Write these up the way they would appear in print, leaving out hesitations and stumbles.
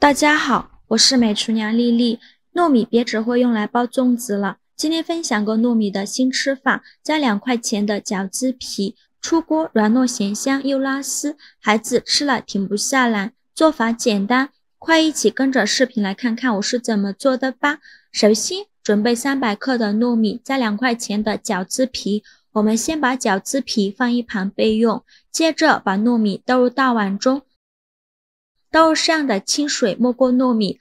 大家好，我是美厨娘丽丽。糯米别只会用来包粽子了，今天分享个糯米的新吃法，加2块钱的饺子皮，出锅软糯咸香又拉丝，孩子吃了停不下来。做法简单，快一起跟着视频来看看我是怎么做的吧。首先准备300克的糯米，加2块钱的饺子皮。我们先把饺子皮放一旁备用，接着把糯米倒入大碗中。倒入适量的清水没过糯米，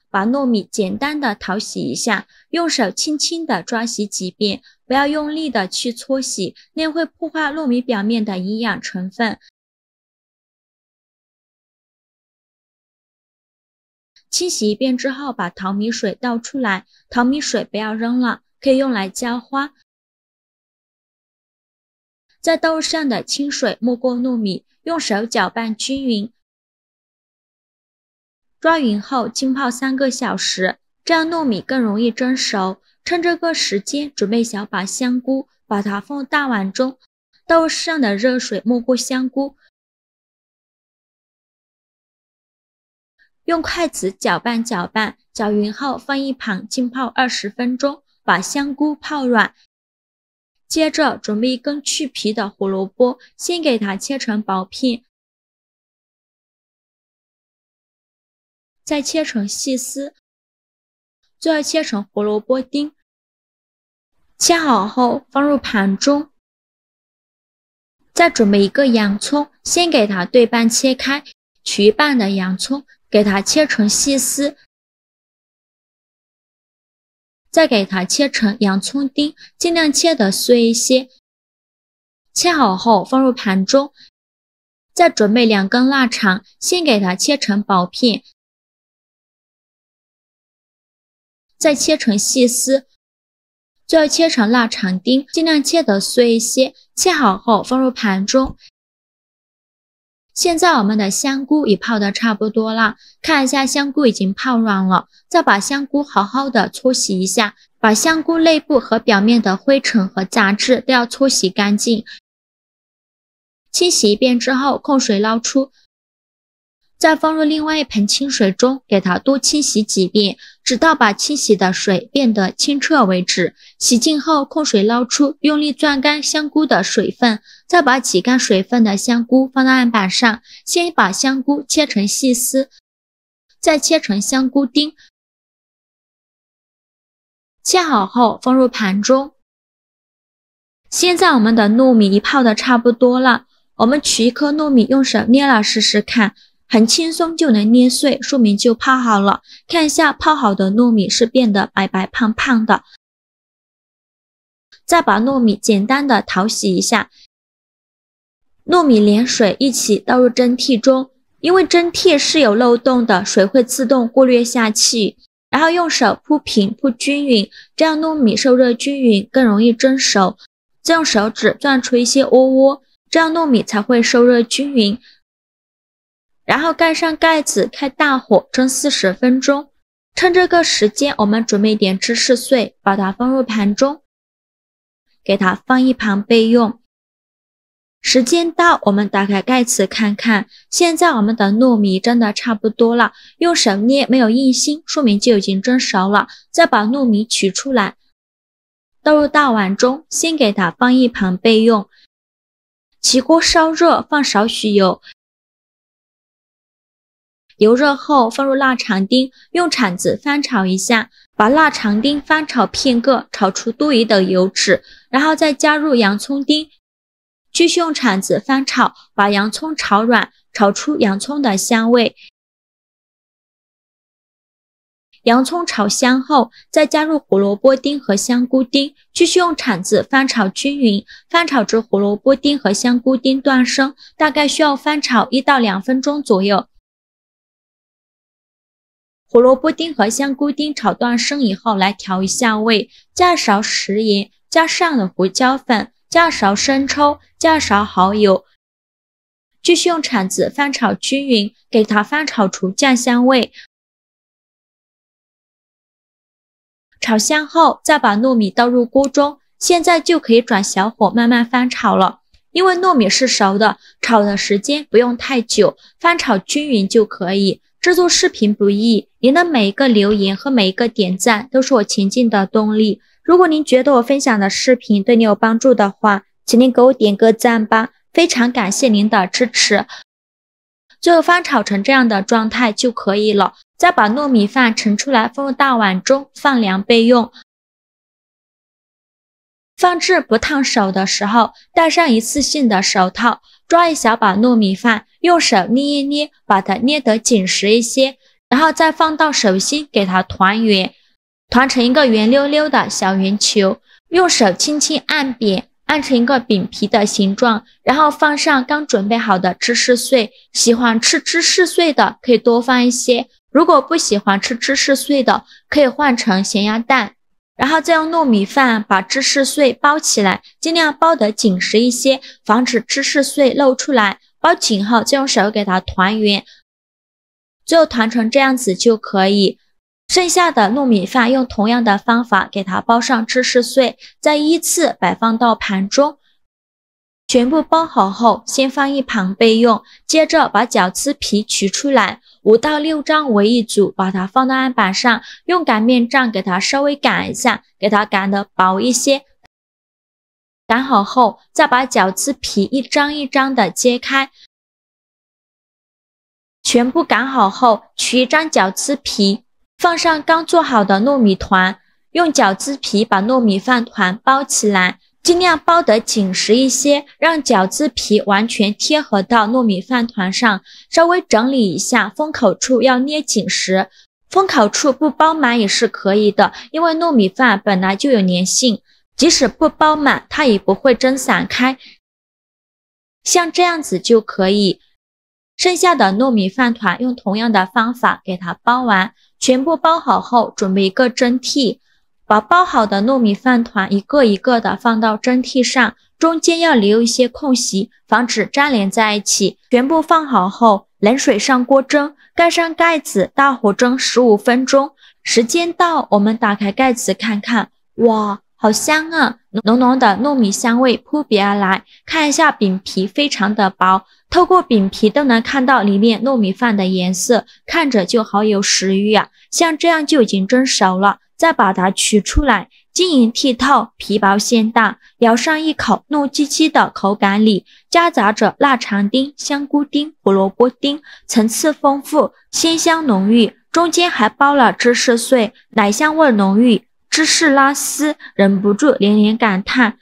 把糯米简单的淘洗一下，用手轻轻的抓洗几遍，不要用力的去搓洗，那样会破坏糯米表面的营养成分。清洗一遍之后，把淘米水倒出来，淘米水不要扔了，可以用来浇花。再倒入适量的清水没过糯米，用手搅拌均匀，抓匀后浸泡3个小时，这样糯米更容易蒸熟。趁这个时间准备小把香菇，把它放入大碗中，倒入适量的热水没过香菇，用筷子搅拌搅拌，搅匀后放一旁浸泡20分钟，把香菇泡软。接着准备一根去皮的胡萝卜，先给它切成薄片，再切成细丝，最后切成胡萝卜丁。切好后放入盘中。再准备一个洋葱，先给它对半切开，取一半的洋葱给它切成细丝，再给它切成洋葱丁，尽量切得碎一些。切好后放入盘中。再准备2根腊肠，先给它切成薄片，再切成细丝，最后切成腊肠丁，尽量切得碎一些。切好后放入盘中。现在我们的香菇已泡得差不多了，看一下香菇已经泡软了，再把香菇好好的搓洗一下，把香菇内部和表面的灰尘和杂质都要搓洗干净。清洗一遍之后控水捞出，再放入另外一盆清水中，给它多清洗几遍，直到把清洗的水变得清澈为止。洗净后控水捞出，用力攥干香菇的水分，再把挤干水分的香菇放到案板上，先把香菇切成细丝，再切成香菇丁。切好后放入盘中。现在我们的糯米已泡得差不多了，我们取一颗糯米用手捏了试试看，很轻松就能捏碎，说明就泡好了。看一下泡好的糯米是变得白白胖胖的。再把糯米简单的淘洗一下，糯米连水一起倒入蒸屉中，因为蒸屉是有漏洞的，水会自动过滤下气。然后用手铺平铺均匀，这样糯米受热均匀，更容易蒸熟。再用手指攥出一些窝窝，这样糯米才会受热均匀。然后盖上盖子，开大火蒸40分钟。趁这个时间，我们准备点芝士碎，把它放入盘中，给它放一旁备用。时间到，我们打开盖子看看，现在我们的糯米蒸得差不多了，用手捏没有硬芯，说明就已经蒸熟了。再把糯米取出来，倒入大碗中，先给它放一旁备用。起锅烧热，放少许油，油热后放入腊肠丁，用铲子翻炒一下，把腊肠丁翻炒片个，炒出多余的油脂，然后再加入洋葱丁，继续用铲子翻炒，把洋葱炒软，炒出洋葱的香味。洋葱炒香后，再加入胡萝卜丁和香菇丁，继续用铲子翻炒均匀，翻炒至胡萝卜丁和香菇丁断生，大概需要翻炒1到2分钟左右。胡萝卜丁和香菇丁炒断生以后，来调一下味，加勺食盐，加上了胡椒粉，加勺生抽，加勺蚝油，继续用铲子翻炒均匀，给它翻炒出酱香味。炒香后，再把糯米倒入锅中，现在就可以转小火慢慢翻炒了。因为糯米是熟的，炒的时间不用太久，翻炒均匀就可以。制作视频不易，您的每一个留言和每一个点赞都是我前进的动力。如果您觉得我分享的视频对你有帮助的话，请您给我点个赞吧，非常感谢您的支持。最后翻炒成这样的状态就可以了，再把糯米饭盛出来，放入大碗中，放凉备用。放置不烫手的时候，戴上一次性的手套，抓一小把糯米饭，用手捏一捏，把它捏得紧实一些，然后再放到手心给它团圆，团成一个圆溜溜的小圆球，用手轻轻按扁，按成一个饼皮的形状，然后放上刚准备好的芝士碎。喜欢吃芝士碎的可以多放一些，如果不喜欢吃芝士碎的，可以换成咸鸭蛋。然后再用糯米饭把芝士碎包起来，尽量包得紧实一些，防止芝士碎露出来。包紧后再用手给它团圆，最后团成这样子就可以。剩下的糯米饭用同样的方法给它包上芝士碎，再依次摆放到盘中。全部包好后，先放一旁备用。接着把饺子皮取出来，5到6张为一组，把它放到案板上，用擀面杖给它稍微擀一下，给它擀得薄一些。擀好后，再把饺子皮一张一张的揭开。全部擀好后，取一张饺子皮，放上刚做好的糯米团，用饺子皮把糯米饭团包起来。尽量包得紧实一些，让饺子皮完全贴合到糯米饭团上，稍微整理一下，封口处要捏紧实。封口处不包满也是可以的，因为糯米饭本来就有粘性，即使不包满它也不会蒸散开。像这样子就可以。剩下的糯米饭团用同样的方法给它包完，全部包好后准备一个蒸屉。把包好的糯米饭团一个一个的放到蒸屉上，中间要留一些空隙，防止粘连在一起。全部放好后，冷水上锅蒸，盖上盖子，大火蒸15分钟。时间到，我们打开盖子看看，哇，好香啊！浓浓的糯米香味扑鼻而来。看一下饼皮非常的薄，透过饼皮都能看到里面糯米饭的颜色，看着就好有食欲啊。像这样就已经蒸熟了。再把它取出来，晶莹剔透，皮薄馅大，咬上一口，糯叽叽的口感里夹杂着腊肠丁、香菇丁、胡萝卜丁，层次丰富，鲜香浓郁，中间还包了芝士碎，奶香味浓郁，芝士拉丝，忍不住连连感叹，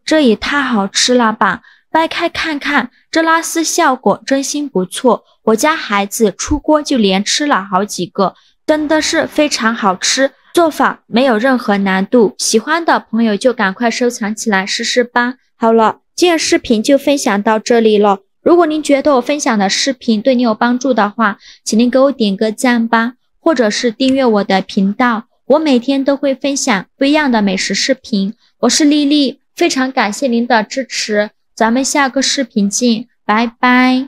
这也太好吃了吧！掰开看看，这拉丝效果真心不错，我家孩子出锅就连吃了好几个，真的是非常好吃。做法没有任何难度，喜欢的朋友就赶快收藏起来试试吧。好了，今天视频就分享到这里了。如果您觉得我分享的视频对你有帮助的话，请您给我点个赞吧，或者是订阅我的频道，我每天都会分享不一样的美食视频。我是丽丽，非常感谢您的支持，咱们下个视频见，拜拜。